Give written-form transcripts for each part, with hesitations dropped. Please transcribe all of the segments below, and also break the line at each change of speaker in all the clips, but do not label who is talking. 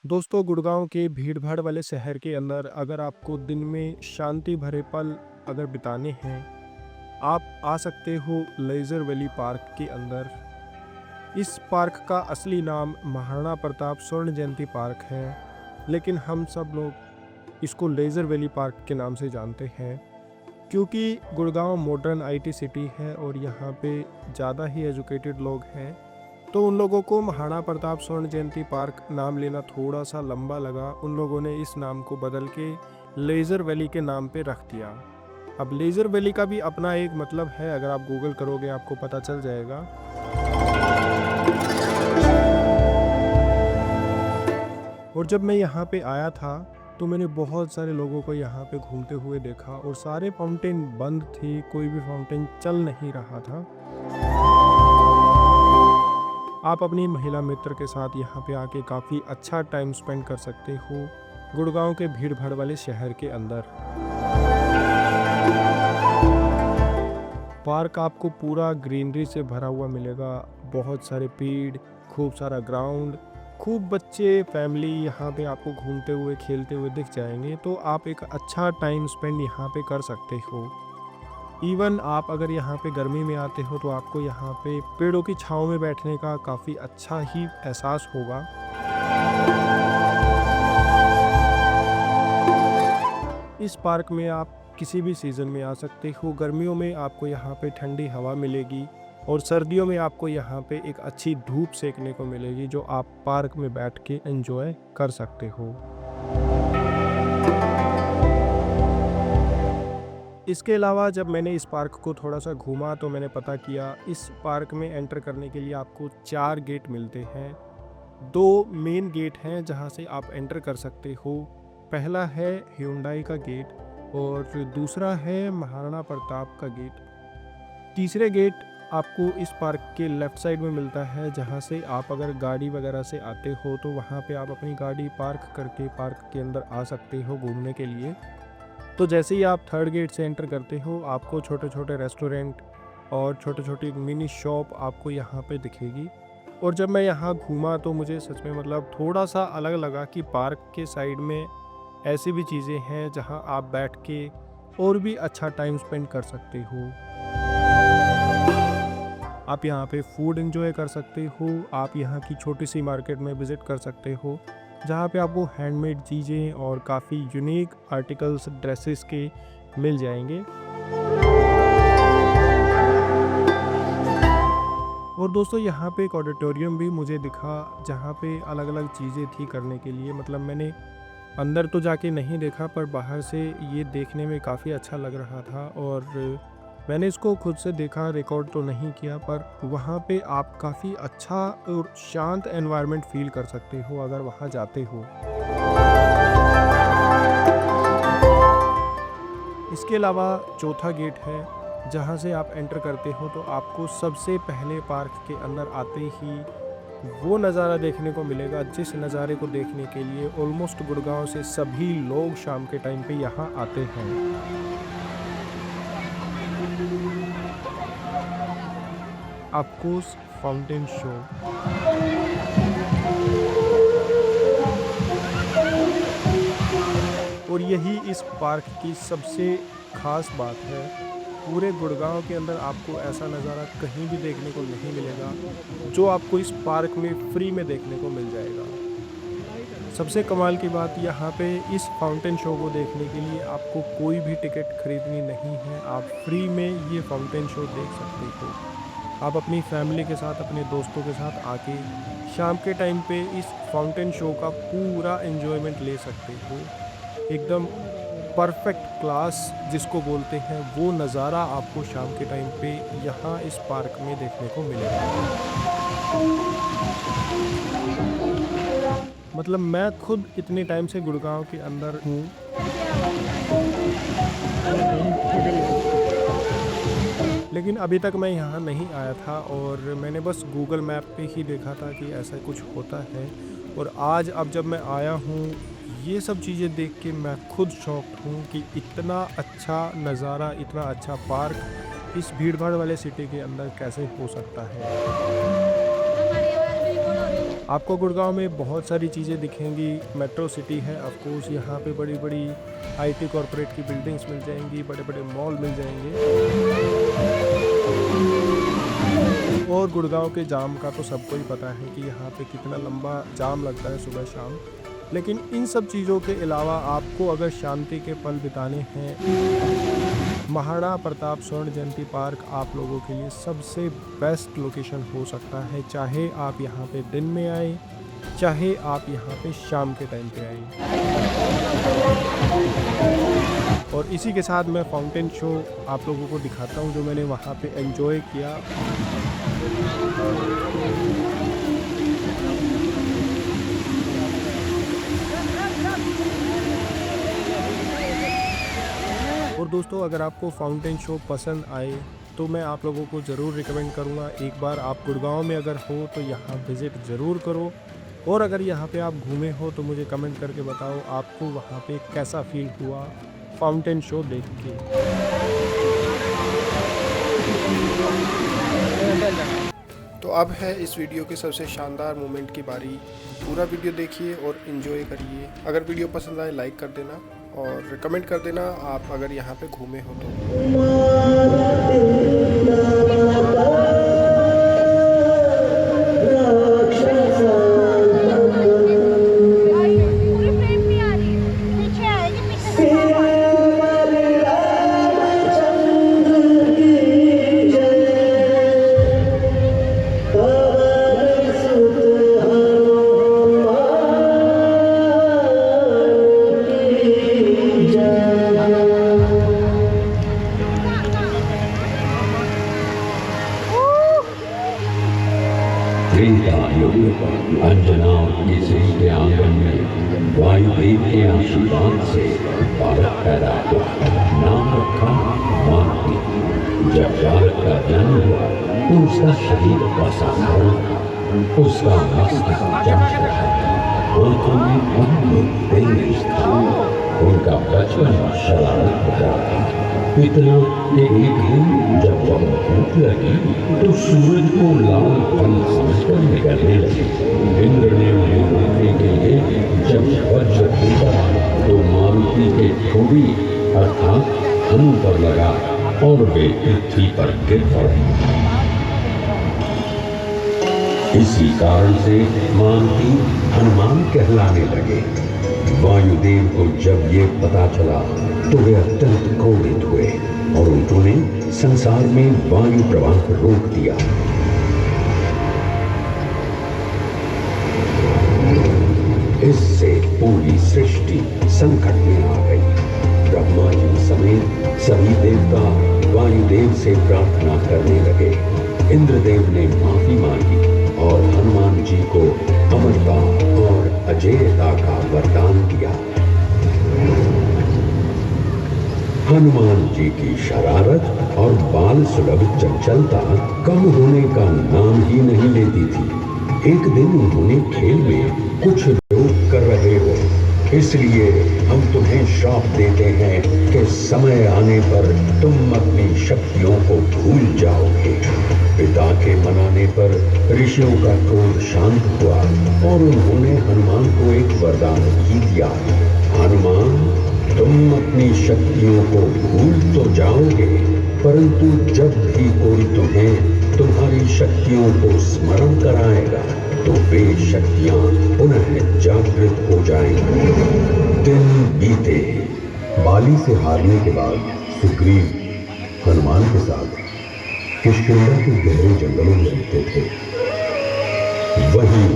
दोस्तों, गुड़गांव के भीड़-भाड़ वाले शहर के अंदर अगर आपको दिन में शांति भरे पल अगर बिताने हैं, आप आ सकते हो लेज़र वैली पार्क के अंदर। इस पार्क का असली नाम महाराणा प्रताप स्वर्ण जयंती पार्क है, लेकिन हम सब लोग इसको लेज़र वैली पार्क के नाम से जानते हैं, क्योंकि गुड़गांव मॉडर्न आईटी सिटी है और यहाँ पे ज़्यादा ही एजुकेटेड लोग हैं। तो उन लोगों को महाराणा प्रताप स्वर्ण जयंती पार्क नाम लेना थोड़ा सा लंबा लगा। उन लोगों ने इस नाम को बदल के लेज़र वैली के नाम पे रख दिया। अब लेज़र वैली का भी अपना एक मतलब है, अगर आप गूगल करोगे आपको पता चल जाएगा। और जब मैं यहाँ पे आया था तो मैंने बहुत सारे लोगों को यहाँ पे घूमते हुए देखा और सारे फाउंटेन बंद थे, कोई भी फाउंटेन चल नहीं रहा था। आप अपनी महिला मित्र के साथ यहाँ पे आके काफ़ी अच्छा टाइम स्पेंड कर सकते हो गुड़गांव के भीड़ भाड़ वाले शहर के अंदर। पार्क आपको पूरा ग्रीनरी से भरा हुआ मिलेगा, बहुत सारे पेड़, खूब सारा ग्राउंड, खूब बच्चे, फैमिली यहाँ पे आपको घूमते हुए खेलते हुए दिख जाएंगे। तो आप एक अच्छा टाइम स्पेंड यहाँ पे कर सकते हो। इवन आप अगर यहाँ पे गर्मी में आते हो तो आपको यहाँ पे पेड़ों की छांव में बैठने का काफ़ी अच्छा ही एहसास होगा। इस पार्क में आप किसी भी सीज़न में आ सकते हो। गर्मियों में आपको यहाँ पे ठंडी हवा मिलेगी और सर्दियों में आपको यहाँ पे एक अच्छी धूप सेकने को मिलेगी, जो आप पार्क में बैठ के एंजॉय कर सकते हो। इसके अलावा जब मैंने इस पार्क को थोड़ा सा घूमा तो मैंने पता किया, इस पार्क में एंटर करने के लिए आपको 4 गेट मिलते हैं। 2 मेन गेट हैं जहां से आप एंटर कर सकते हो। पहला है ह्यूंडई का गेट और दूसरा है महाराणा प्रताप का गेट। तीसरे गेट आपको इस पार्क के लेफ़्ट साइड में मिलता है, जहां से आप अगर गाड़ी वगैरह से आते हो तो वहां पे आप अपनी गाड़ी पार्क करके पार्क के अंदर आ सकते हो घूमने के लिए। तो जैसे ही आप थर्ड गेट से एंटर करते हो आपको छोटे छोटे रेस्टोरेंट और छोटे छोटी मिनी शॉप आपको यहाँ पे दिखेगी। और जब मैं यहाँ घूमा तो मुझे सच में मतलब थोड़ा सा अलग लगा कि पार्क के साइड में ऐसी भी चीज़ें हैं जहाँ आप बैठ के और भी अच्छा टाइम स्पेंड कर सकते हो। आप यहाँ पे फूड एंजॉय कर सकते हो। आप यहाँ की छोटी सी मार्केट में विज़िट कर सकते हो, जहाँ पे आपको हैंडमेड चीज़ें और काफ़ी यूनिक आर्टिकल्स ड्रेसेस के मिल जाएंगे। और दोस्तों, यहाँ पे एक ऑडिटोरियम भी मुझे दिखा, जहाँ पे अलग अलग चीज़ें थी करने के लिए। मतलब मैंने अंदर तो जाके नहीं देखा, पर बाहर से ये देखने में काफ़ी अच्छा लग रहा था और मैंने इसको खुद से देखा, रिकॉर्ड तो नहीं किया, पर वहाँ पे आप काफ़ी अच्छा और शांत एनवायरनमेंट फील कर सकते हो अगर वहाँ जाते हो। इसके अलावा चौथा गेट है, जहाँ से आप एंटर करते हो तो आपको सबसे पहले पार्क के अंदर आते ही वो नज़ारा देखने को मिलेगा, जिस नज़ारे को देखने के लिए ऑलमोस्ट गुड़गांव से सभी लोग शाम के टाइम पे यहाँ आते हैं। Of course fountain show. और यही इस पार्क की सबसे ख़ास बात है। पूरे गुड़गांव के अंदर आपको ऐसा नज़ारा कहीं भी देखने को नहीं मिलेगा जो आपको इस पार्क में फ्री में देखने को मिल जाएगा। सबसे कमाल की बात, यहाँ पे इस फाउंटेन शो को देखने के लिए आपको कोई भी टिकट खरीदनी नहीं है। आप फ्री में ये फाउंटेन शो देख सकते हो। आप अपनी फैमिली के साथ, अपने दोस्तों के साथ आके शाम के टाइम पे इस फाउंटेन शो का पूरा एंजॉयमेंट ले सकते हो। एकदम परफेक्ट क्लास जिसको बोलते हैं, वो नज़ारा आपको शाम के टाइम पे यहाँ इस पार्क में देखने को मिलेगा। मतलब मैं खुद इतने टाइम से गुड़गांव के अंदर हूँ, लेकिन अभी तक मैं यहाँ नहीं आया था और मैंने बस गूगल मैप पे ही देखा था कि ऐसा कुछ होता है। और आज अब जब मैं आया हूँ, ये सब चीज़ें देख के मैं खुद शॉक्ड हूँ कि इतना अच्छा नज़ारा, इतना अच्छा पार्क इस भीड़-भाड़ वाले सिटी के अंदर कैसे हो सकता है। आपको गुड़गांव में बहुत सारी चीज़ें दिखेंगी। मेट्रो सिटी है ऑफ कोर्स, यहाँ पे बड़ी बड़ी आईटी कॉरपोरेट की बिल्डिंग्स मिल जाएंगी, बड़े बड़े मॉल मिल जाएंगे। और गुड़गांव के जाम का तो सबको ही पता है कि यहाँ पे कितना लंबा जाम लगता है सुबह शाम। लेकिन इन सब चीज़ों के अलावा आपको अगर शांति के पल बिताने हैं, महाराणा प्रताप स्वर्ण जयंती पार्क आप लोगों के लिए सबसे बेस्ट लोकेशन हो सकता है। चाहे आप यहाँ पे दिन में आए, चाहे आप यहाँ पे शाम के टाइम पे आए। और इसी के साथ मैं फाउंटेन शो आप लोगों को दिखाता हूँ जो मैंने वहाँ पे एंजॉय किया। और दोस्तों, अगर आपको फाउंटेन शो पसंद आए तो मैं आप लोगों को ज़रूर रिकमेंड करूँगा, एक बार आप गुड़गांव में अगर हो तो यहाँ विज़िट ज़रूर करो। और अगर यहाँ पे आप घूमे हो तो मुझे कमेंट करके बताओ आपको वहाँ पे कैसा फील हुआ फाउंटेन शो देख के। तो अब है इस वीडियो के सबसे शानदार मोमेंट की बारी। पूरा वीडियो देखिए और इन्जॉय करिए। अगर वीडियो पसंद आए लाइक कर देना और कमेंट कर देना आप अगर यहाँ पे घूमे हो तो।
अंजना केसरी के आंगन में वायुदेव के आशीर्वाद से बालक पैदा हुआ। नाम रखा मानती। जब बालक का जन्म हुआ तो उसका शरीर असाधारण था, उसका मस्तक चमक रहा था, आंखों में अद्भुत तेज था, उनका बचपन शरारत भरा था। इतना कि एक दिन जब भूख लगी तो सूरज को लाल फल समझकर निकलने लगी। इंद्र ने उन्हें रोकने के लिए जब वज्र फूंका तो मारुति के ठोड़ी अर्थात हनु पर लगा और वे पृथ्वी पर गिर पड़े। इसी कारण से मारुति हनुमान कहलाने लगे। वायुदेव को जब ये पता चला तो वे अत्यंत क्रोधित हुए और उन्होंने संसार में वायु प्रवाह रोक दिया। इससे पूरी सृष्टि संकट में आ गई। ब्रह्मा जी समेत सभी देवता वायुदेव से प्रार्थना करने लगे। इंद्रदेव ने माफी मांगी और हनुमान जी को अमरता और अजेयता का वरदान दिया। हनुमान जी की शरारत और बाल सुलभ चंचलता कम होने का नाम ही नहीं लेती थी। एक दिन उन्होंने खेल में कुछ लोग कर रहे हो, इसलिए हम तुम्हें श्राप देते हैं कि समय आने पर तुम अपनी शक्तियों को भूल जाओगे। पिता के मनाने पर ऋषियों का क्रोध शांत हुआ और उन्होंने हनुमान को एक वरदान ही दिया। हनुमान, तुम अपनी शक्तियों को भूल तो जाओगे, परंतु जब भी कोई तुम्हें तुम्हारी शक्तियों को स्मरण कराएगा तो वे शक्तियां पुनः जागृत हो जाएंगी। दिन बीते। बाली से हारने के बाद सुग्रीव हनुमान के साथ किष्किंधा के गहरे जंगलों में रहते थे। वहीं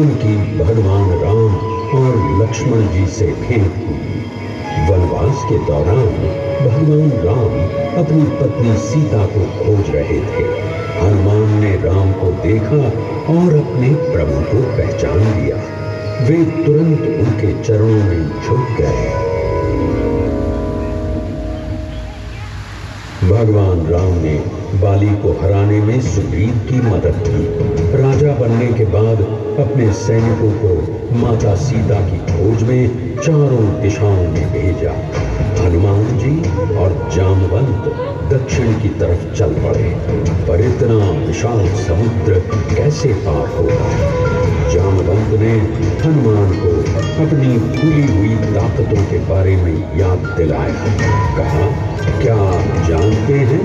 उनकी भगवान राम और लक्ष्मण जी से भेंट हुई। वनवास के दौरान भगवान राम अपनी पत्नी सीता को खोज रहे थे। हनुमान ने राम को देखा और अपने प्रभु को पहचान लिया। वे तुरंत उनके चरणों में झुक गए। भगवान राम ने बाली को हराने में सुग्रीव की मदद की। राजा बनने के बाद अपने सैनिकों को माता सीता की खोज में चारों दिशाओं में भेजा। हनुमान जी और जामवंत दक्षिण की तरफ चल पड़े, पर इतना विशाल समुद्र कैसे पार होगा? जामवंत ने हनुमान को अपनी भूली हुई ताकतों के बारे में याद दिलाया। कहा, क्या आप जानते हैं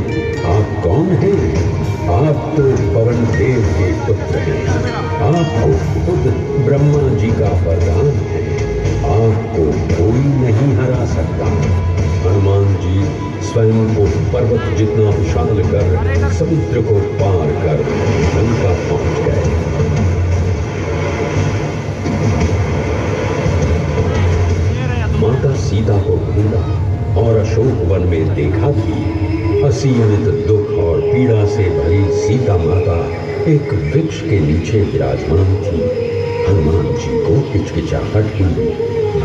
आप कौन हैं? आप तो पवन देव के पुत्र हैं। आपको खुद ब्रह्मा जी का वरदान है। आपको कोई नहीं हरा सकता। हनुमान जी स्वयं को पर्वत जितना विशाल कर समुद्र को पार कर लंका पहुंच गए। माता सीता को ढूंढा और अशोक वन में देखा भी। असीमित दुख और पीड़ा से भरी सीता माता एक वृक्ष के नीचे विराजमान थी। हनुमान जी को हिचकिचाहट हुई,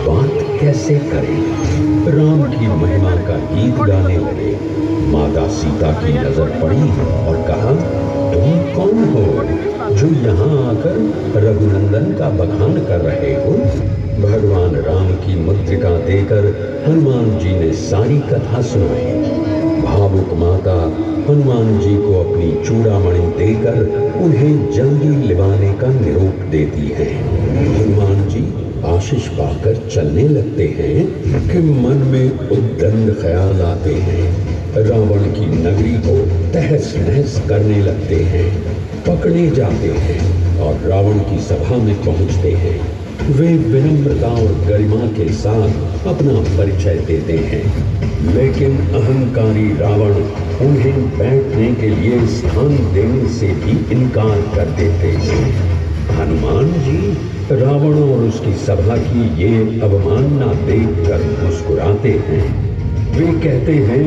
बात कैसे करें? राम की महिमा का गीत गाने लगे। माता सीता की नजर पड़ी और कहा, तुम कौन हो जो यहाँ आकर रघुनंदन का बखान कर रहे हो? भगवान राम की मुद्रिका देकर हनुमान जी ने सारी कथा सुनाई। भावुक माता हनुमान जी को अपनी चूड़ामणि देकर उन्हें जल्दी लिवाने का निरोप देती है। हनुमान जी आशीष पाकर चलने लगते हैं कि मन में उद्दंड ख्याल आते हैं। रावण की नगरी को तहस नहस करने लगते हैं, पकड़े जाते हैं और रावण की सभा में पहुंचते हैं। वे विनम्रता और गरिमा के साथ अपना परिचय देते हैं, लेकिन अहंकारी रावण उन्हें बैठने के लिए स्थान देने से भी इनकार कर देते हैं। हनुमान जी रावण और उसकी सभा की ये अवमानना देखकर मुस्कुराते हैं। वे कहते हैं,